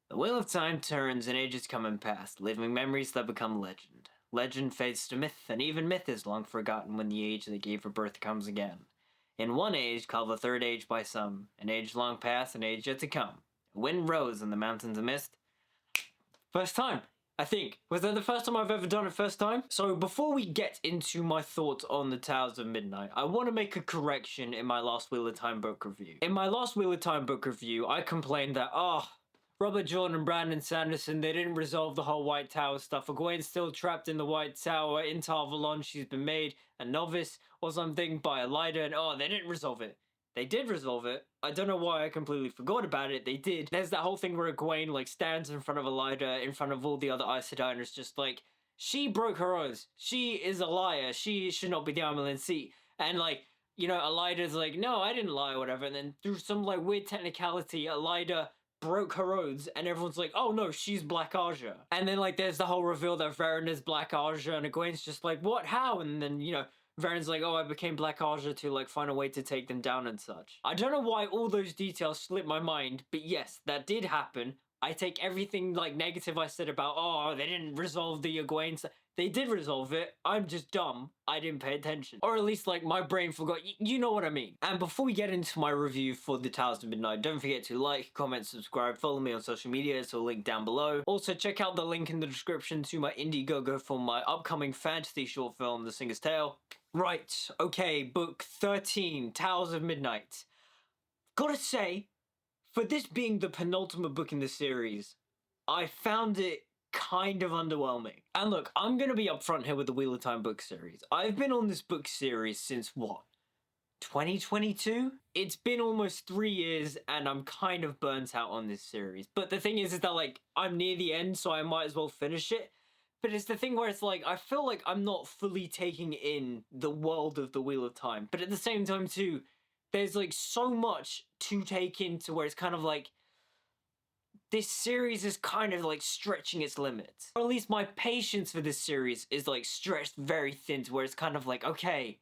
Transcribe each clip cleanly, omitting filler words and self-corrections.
The wheel of time turns and ages come and pass, leaving memories that become legend. Legend fades to myth, and even myth is long forgotten when the age that gave her birth comes again. In one age, called the Third Age by some, an age long past, an age yet to come. A wind rose in the mountains of mist. First time, I think. Was that the first time I've ever done it first time? So before we get into my thoughts on the Towers of Midnight, I want to make a correction in my last Wheel of Time book review. In my last Wheel of Time book review, I complained that, Robert Jordan Brandon Sanderson, they didn't resolve the whole White Tower stuff. Egwene's still trapped in the White Tower. In Tarvalon, she's been made a novice or something by Elida, and they didn't resolve it. They did resolve it. I don't know why I completely forgot about it. They did. There's that whole thing where Egwene, like, stands in front of Elida, in front of all the other Aes Sedai, and it's just like, she broke her oaths. She is a liar. She should not be the Amelin seat. And, like, you know, Elida's like, no, I didn't lie or whatever. And then through some, like, weird technicality, Elida broke her oaths, and everyone's like, oh no, she's Black Aja. And then, like, there's the whole reveal that Varen is Black Aja, and Egwene's just like, what, how? And then, you know, Varen's like, oh, I became Black Aja to, like, find a way to take them down and such. I don't know why all those details slipped my mind, but yes, that did happen. I take everything, like, negative I said about, oh, they didn't resolve the Egwene stuff. They did resolve it. I'm just dumb. I didn't pay attention. Or at least, like, my brain forgot. You know what I mean. And before we get into my review for The Towers of Midnight, don't forget to like, comment, subscribe, follow me on social media. It's all linked down below. Also, check out the link in the description to my Indiegogo for my upcoming fantasy short film, The Singer's Tale. Right, okay, book 13, Towers of Midnight. Gotta say, for this being the penultimate book in the series, I found it kind of underwhelming. And look, I'm gonna be upfront here with the Wheel of Time book series. I've been on this book series since what? 2022? It's been almost 3 years and I'm kind of burnt out on this series. But the thing is that, like, I'm near the end, so I might as well finish it. But it's the thing where it's like, I feel like I'm not fully taking in the world of the Wheel of Time. But at the same time too, there's like so much to take in to where it's kind of like, this series is kind of like stretching its limits. Or at least my patience for this series is like stretched very thin to where it's kind of like, okay,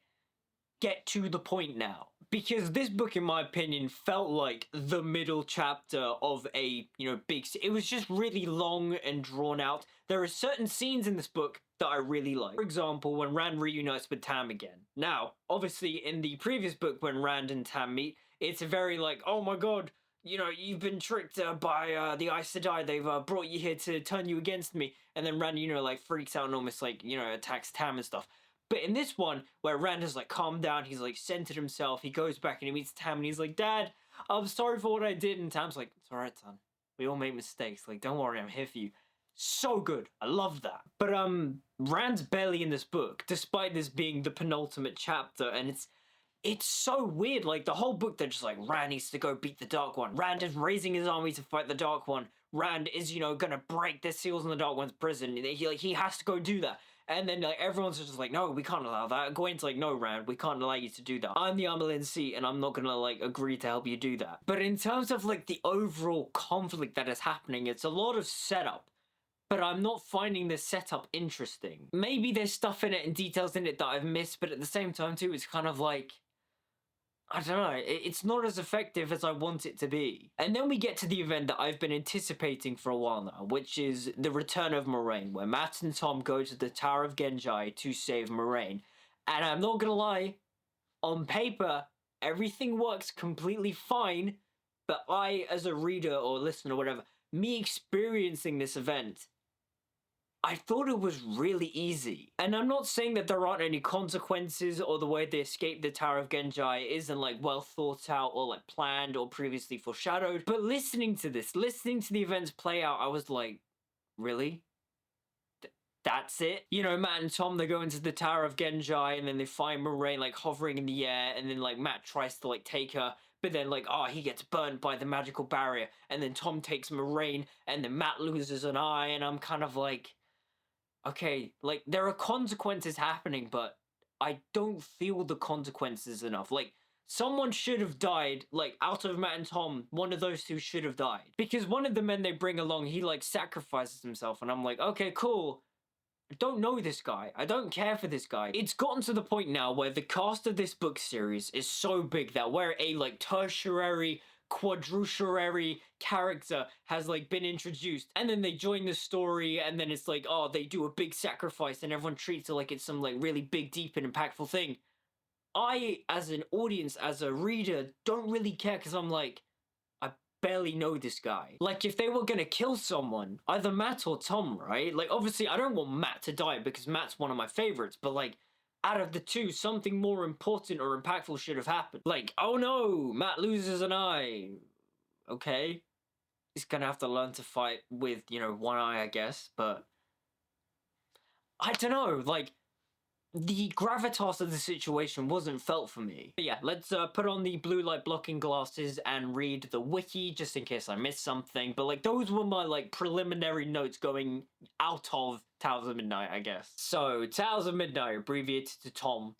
get to the point now. Because this book, in my opinion, felt like the middle chapter of a, you know, it was just really long and drawn out. There are certain scenes in this book that I really like. For example, when Rand reunites with Tam again. Now, obviously, in the previous book, when Rand and Tam meet, it's a very like, oh my god, you know, you've been tricked by the Aes Sedai. They've brought you here to turn you against me. And then Rand, you know, like, freaks out and almost, like, you know, attacks Tam and stuff. But in this one, where Rand has, like, calmed down, he's, like, centered himself, he goes back and he meets Tam and he's like, Dad, I'm sorry for what I did. And Tam's like, it's alright, son. We all make mistakes. Like, don't worry, I'm here for you. So good. I love that. But, Rand's barely in this book, despite this being the penultimate chapter, and it's so weird. Like, the whole book, they're just like, Rand needs to go beat the Dark One. Rand is raising his army to fight the Dark One. Rand is, you know, gonna break the seals in the Dark One's prison. He has to go do that. And then, like, everyone's just like, no, we can't allow that. Gwen's like, no, Rand, we can't allow you to do that. I'm the Amelin seat, and I'm not gonna, like, agree to help you do that. But in terms of, like, the overall conflict that is happening, it's a lot of setup. But I'm not finding the setup interesting. Maybe there's stuff in it and details in it that I've missed, but at the same time, too, it's kind of like, I don't know, it's not as effective as I want it to be. And then we get to the event that I've been anticipating for a while now, which is the return of Moraine, where Mat and Tom go to the Tower of Genjai to save Moraine. And I'm not gonna lie, on paper, everything works completely fine, but I, as a reader or listener or whatever, me experiencing this event, I thought it was really easy. And I'm not saying that there aren't any consequences or the way they escape the Tower of Genjai isn't like well thought out or like planned or previously foreshadowed. But listening to this, listening to the events play out, I was like, really? That's it? You know, Mat and Tom, they go into the Tower of Genjai and then they find Moraine like hovering in the air, and then like Mat tries to like take her, but then like, oh, he gets burnt by the magical barrier, and then Tom takes Moraine and then Mat loses an eye, and I'm kind of like, okay, like, there are consequences happening, but I don't feel the consequences enough. Like, someone should have died, like, out of Mat and Tom, one of those two should have died. Because one of the men they bring along, he, like, sacrifices himself, and I'm like, okay, cool. I don't know this guy. I don't care for this guy. It's gotten to the point now where the cast of this book series is so big that we're a, like, tertiary quadruciary character has like been introduced, and then they join the story, and then it's like, oh, they do a big sacrifice and everyone treats it like it's some like really big, deep and impactful thing. I, as an audience, as a reader, don't really care, because I'm like, I barely know this guy. Like, if they were gonna kill someone, either Matt or Tom, right? Like, obviously, I don't want Matt to die because Matt's one of my favorites, but like, out of the two, something more important or impactful should have happened. Like, oh no, Matt loses an eye. Okay. He's gonna have to learn to fight with, you know, one eye, I guess, but I don't know, like, the gravitas of the situation wasn't felt for me. But yeah, let's put on the blue light blocking glasses and read the wiki, just in case I missed something. But like, those were my like preliminary notes going out of Towers of Midnight, I guess. So, Towers of Midnight, abbreviated to Tom.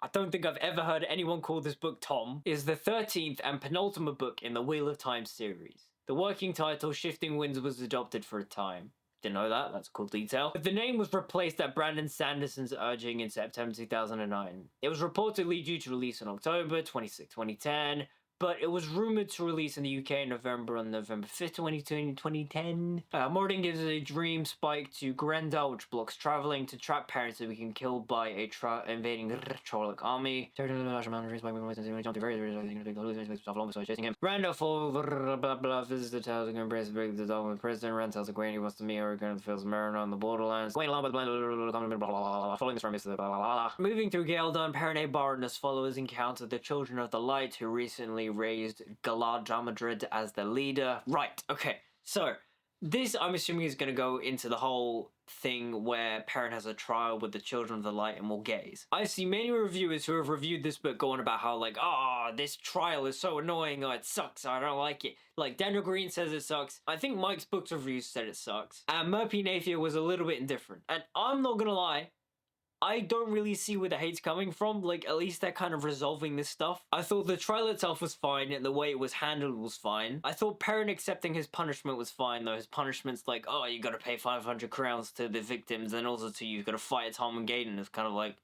I don't think I've ever heard anyone call this book Tom, is the 13th and penultimate book in the Wheel of Time series. The working title, Shifting Winds, was adopted for a time. Didn't know that, that's a cool detail. But the name was replaced at Brandon Sanderson's urging in September 2009. It was reportedly due to release in October 26, 2010, but it was rumored to release in the UK in November on November 5th, 2010. Morden gives a dream Spike to Grendel, which blocks traveling to trap parents so we can killed by a invading Trolloc army. Chasing him. Grendel falls, blah blah, visits the towers and embraces the break the dog with President Rand tells Egwene he wants to meet her, Grendel feels Marin on the borderlands. Egwene along with following this premise, moving through Galdon, Perrine Bar and his followers encounter the Children of the Light, who recently raised Galad Jamadrid as the leader. Right, okay, so this I'm assuming is going to go into the whole thing where Perrin has a trial with the Children of the Light and will gaze. I see many reviewers who have reviewed this book going about how like, oh, this trial is so annoying, oh, it sucks, I don't like it. Like, Daniel Green says it sucks. I think Mike's Books reviews said it sucks. And Murphy Napier was a little bit indifferent. And I'm not gonna lie, I don't really see where the hate's coming from. Like, at least they're kind of resolving this stuff. I thought the trial itself was fine, and the way it was handled was fine. I thought Perrin accepting his punishment was fine, though. His punishment's like, oh, you gotta pay 500 crowns to the victims, and also to you gotta fight Tom and Gaiden. It's kind of like,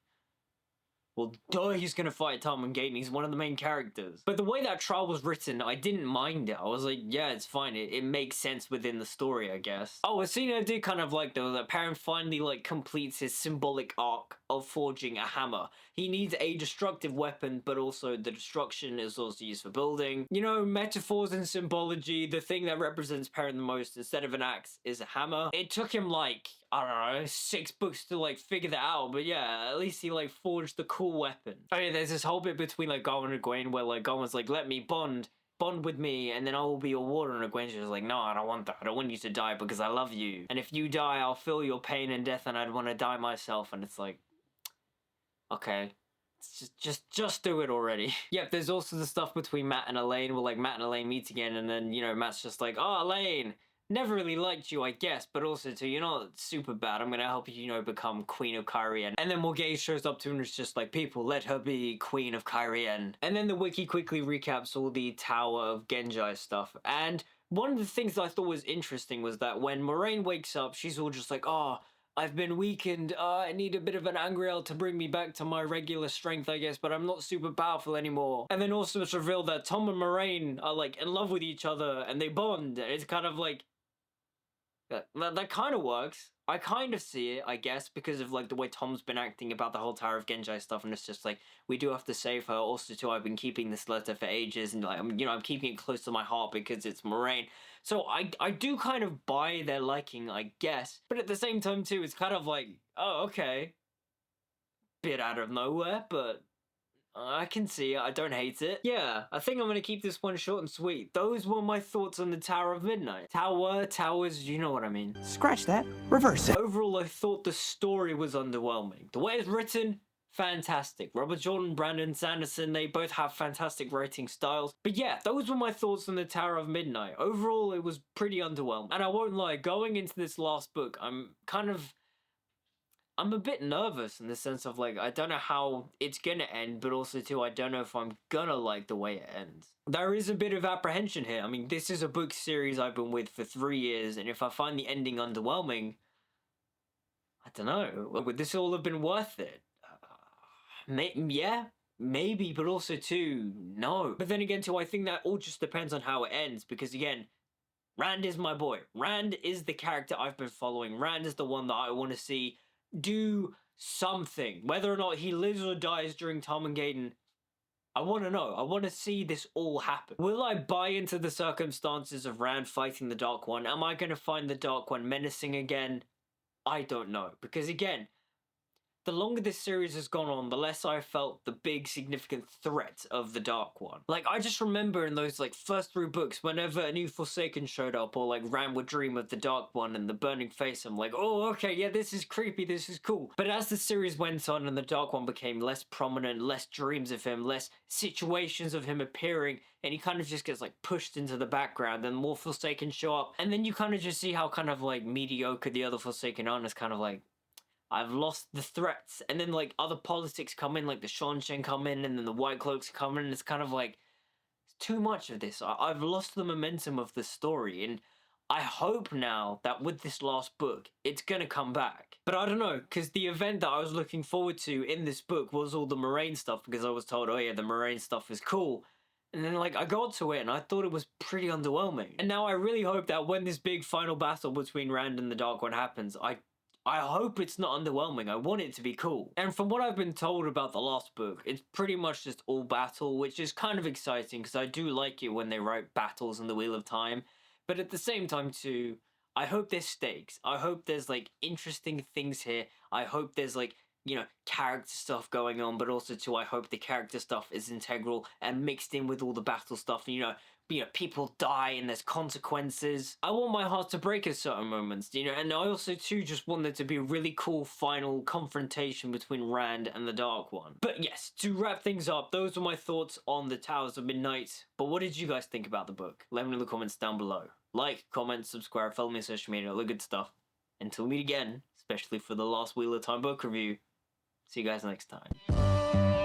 well, duh, he's gonna fight Tom and Gaiden. He's one of the main characters. But the way that trial was written, I didn't mind it. I was like, yeah, it's fine. It makes sense within the story, I guess. Oh, a scene I did kind of like, though, that Perrin finally, like, completes his symbolic arc of forging a hammer. He needs a destructive weapon, but also the destruction is also used for building. You know, metaphors and symbology, the thing that represents Perrin the most, instead of an axe, is a hammer. It took him, like, I don't know, 6 books to, like, figure that out, but yeah, at least he, like, forged the cool weapon. Oh yeah, there's this whole bit between, like, Gawain and Egwene where, like, Gawain's like, let me bond with me, and then I will be your warden, and Egwene's just like, no, I don't want that. I don't want you to die because I love you. And if you die, I'll feel your pain and death, and I'd want to die myself. And it's like, okay. Just do it already. Yep, there's also the stuff between Matt and Elaine where, like, Matt and Elaine meet again, and then, you know, Matt's just like, oh, Elaine, never really liked you, I guess, but also too, you're not super bad. I'm gonna help you, you know, become Queen of Cairhien. And then Morgase shows up to him and it's just like, people, let her be Queen of Cairhien. And then the wiki quickly recaps all the Tower of Genji stuff. And one of the things that I thought was interesting was that when Moraine wakes up, she's all just like, oh, I've been weakened, I need a bit of an Angreal to bring me back to my regular strength, I guess, but I'm not super powerful anymore. And then also it's revealed that Tom and Moraine are, like, in love with each other, and they bond, and it's kind of like, that kind of works. I kind of see it, I guess, because of, like, the way Tom's been acting about the whole Tower of Genji stuff, and it's just like, we do have to save her. Also, too, I've been keeping this letter for ages, and, like, you know, I'm keeping it close to my heart because it's Moraine. So I do kind of buy their liking, I guess. But at the same time, too, it's kind of like, oh, okay. Bit out of nowhere, but I can see it. I don't hate it. Yeah, I think I'm gonna keep this one short and sweet. Those were my thoughts on the Tower of Midnight. Towers, you know what I mean. Scratch that. Reverse it. Overall, I thought the story was underwhelming. The way it's written, fantastic. Robert Jordan, Brandon Sanderson, they both have fantastic writing styles. But yeah, those were my thoughts on the Tower of Midnight. Overall, it was pretty underwhelming. And I won't lie, going into this last book, I'm a bit nervous in the sense of, like, I don't know how it's gonna end, but also, too, I don't know if I'm gonna like the way it ends. There is a bit of apprehension here. I mean, this is a book series I've been with for 3 years, and if I find the ending underwhelming, I don't know. Would this all have been worth it? Yeah, maybe, but also too, no. But then again, too, I think that all just depends on how it ends, because again, Rand is my boy. Rand is the character I've been following. Rand is the one that I want to see do something. Whether or not he lives or dies during Tarmangaden, I want to know. I want to see this all happen. Will I buy into the circumstances of Rand fighting the Dark One? Am I going to find the Dark One menacing again? I don't know. Because again, the longer this series has gone on, the less I felt the big significant threat of the Dark One. Like, I just remember in those, like, first 3 books, whenever a new Forsaken showed up, or, like, Rand would dream of the Dark One and the burning face, I'm like, oh, okay, yeah, this is creepy, this is cool. But as the series went on and the Dark One became less prominent, less dreams of him, less situations of him appearing, and he kind of just gets, like, pushed into the background, and more Forsaken show up, and then you kind of just see how kind of, like, mediocre the other Forsaken are, and it's kind of like, I've lost the threats. And then, like, other politics come in, like the Shanshen come in, and then the White Cloaks come in, and it's kind of like, it's too much of this. I've lost the momentum of the story, and I hope now that with this last book, it's gonna come back. But I don't know, because the event that I was looking forward to in this book was all the Moraine stuff, because I was told, oh yeah, the Moraine stuff is cool. And then, like, I got to it, and I thought it was pretty underwhelming. And now I really hope that when this big final battle between Rand and the Dark One happens, I hope it's not underwhelming. I want it to be cool. And from what I've been told about the last book, it's pretty much just all battle, which is kind of exciting because I do like it when they write battles in the Wheel of Time. But at the same time too, I hope there's stakes. I hope there's, like, interesting things here. I hope there's, like, you know, character stuff going on, but also too, I hope the character stuff is integral and mixed in with all the battle stuff. And, you know, people die and there's consequences. I want my heart to break at certain moments, you know, and I also too just want there to be a really cool final confrontation between Rand and the Dark One. But yes, to wrap things up, those were my thoughts on the Towers of Midnight. But what did you guys think about the book? Let me know in the comments down below. Like, comment, subscribe, follow me on social media, all the good stuff. Until we meet again, especially for the last Wheel of Time book review, see you guys next time.